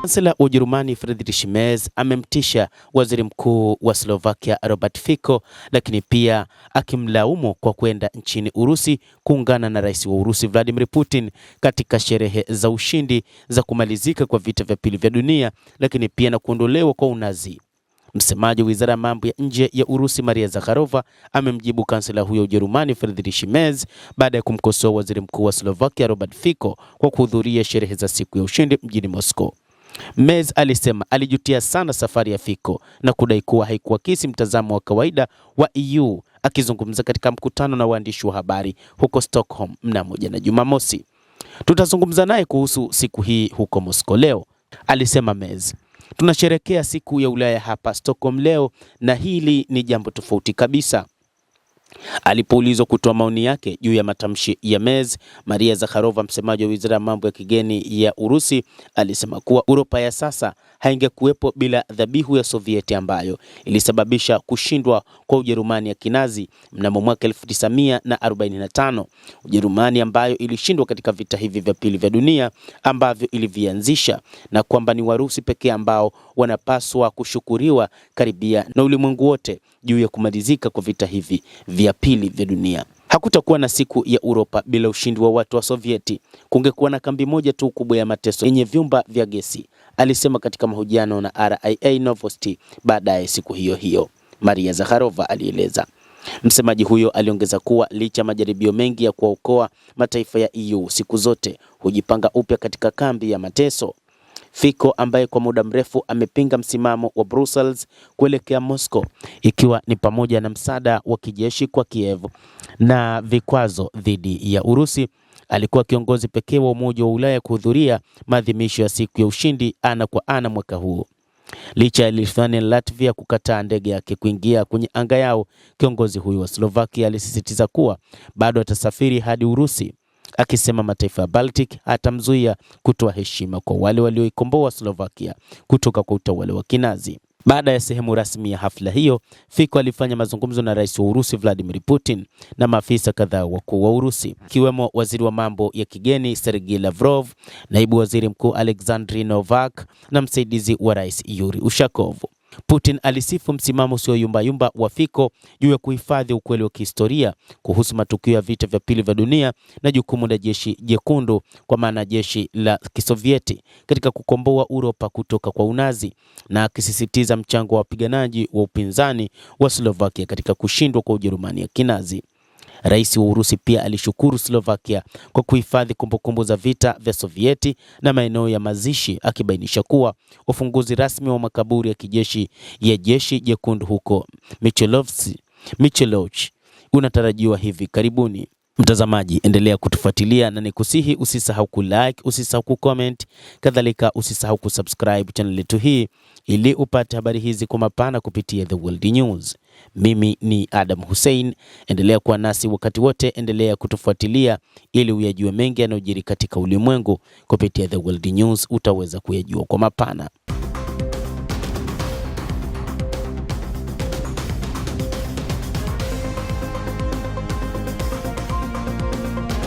Kansela wa Ujerumani Friedrich Merz amemtisha waziri mkuu wa Slovakia Robert Fico, lakini pia akimlaumu kwa kwenda nchini Urusi kuungana na rais wa Urusi Vladimir Putin katika sherehe za ushindi za kumalizika kwa vita vya pili vya dunia, lakini pia na kuondolewa kwa Unazi. Msemaji wa Wizara ya Mambo ya Nje ya Urusi Maria Zakharova amemjibu kansela huyo Ujerumani Friedrich Merz baada ya kumkosoa waziri mkuu wa Slovakia Robert Fico kwa kuhudhuria sherehe za siku ya ushindi mjini Moscow. Merz alisema alijutia sana safari ya Fico na kudai kuwa haikuakisi mtazamo wa kawaida wa EU. Akizungumza katika mkutano na waandishi wa habari huko Stockholm mnamo jana Jumamosi, tutazungumza naye kuhusu siku hii huko Moscow leo, alisema Merz. Tunasherehekea siku ya Ulaya hapa Stockholm leo na hili ni jambo tofauti kabisa. Alipoulizwa kutoa maoni yake juu ya matamshi ya Merz, Maria Zakharova, msemaji wa Wizara ya Mambo ya Kigeni ya Urusi, alisema kuwa Uropa ya sasa haingekuwepo bila dhabihu ya Sovieti ambayo ilisababisha kushindwa kwa Ujerumani ya Kinazi mnamo mwaka 1945. Ujerumani ambayo ilishindwa katika vita hivi vya pili vya dunia ambavyo ilivianzisha, na kwamba ni Warusi pekee ambao wanapaswa kushukuriwa karibia na ulimwengu wote juu ya kumalizika kwa vita hivi vya pili vya dunia. Hakutakuwa na siku ya Uropa bila ushindi wa watu wa Sovieti. Kungekuwa na kambi moja tu kubwa ya mateso yenye vyumba vya gesi, alisema katika mahojiano na RIA Novosti baadaye siku hiyo hiyo, Maria Zakharova alieleza. Msemaji huyo aliongeza kuwa licha majaribio mengi ya kuokoa, mataifa ya EU siku zote hujipanga upya katika kambi ya mateso. Fico ambaye kwa muda mrefu amepinga msimamo wa Brussels kuelekea Moscow, ikiwa ni pamoja na msaada wa kijeshi kwa Kiev na vikwazo dhidi ya Urusi, alikuwa kiongozi pekee wa Umoja wa Ulaya kuhudhuria maadhimisho ya siku ya ushindi ana kwa ana mwaka huu. Licha ya Lithuania na Latvia kukataa ndege yake kuingia kwenye anga yao, kiongozi huyu wa Slovakia alisisitiza kuwa bado atasafiri hadi Urusi, akisema mataifa ya Baltic hatamzuia kutoa heshima kwa wale walioikomboa Slovakia kutoka kwa utawala wa Kinazi. Baada ya sehemu rasmi ya hafla hiyo, Fico alifanya mazungumzo na rais wa Urusi Vladimir Putin na maafisa kadhaa wakuu wa Urusi, ikiwemo waziri wa mambo ya kigeni Sergei Lavrov, naibu waziri mkuu Alexandr Novak na msaidizi wa rais Yuri Ushakov. Putin alisifu msimamo usio yumba wa Fico juu ya kuhifadhi ukweli wa kihistoria kuhusu matukio ya vita vya pili vya dunia na jukumu la jeshi jekundu, kwa maana jeshi la Kisovieti, katika kukomboa Uropa kutoka kwa Unazi, na akisisitiza mchango wa wapiganaji wa upinzani wa Slovakia katika kushindwa kwa Ujerumani ya Kinazi. Rais wa Urusi pia alishukuru Slovakia kwa kuhifadhi kumbukumbu za vita vya Sovieti na maeneo ya mazishi, akibainisha kuwa ufunguzi rasmi wa makaburi ya kijeshi ya jeshi jekundu huko Michalovce unatarajiwa hivi karibuni. Mtazamaji, endelea kutufuatilia na nikusihi usisahau kulike, usisahau kucomment, kadhalika usisahau kusubscribe channel yetu hii ili upate habari hizi kwa mapana kupitia The World News. Mimi ni Adam Hussein, endelea kuwa nasi wakati wote, endelea kutufuatilia ili uyajue mengi yanayojiri katika ulimwengu kupitia The World News, utaweza kuyajua kwa mapana.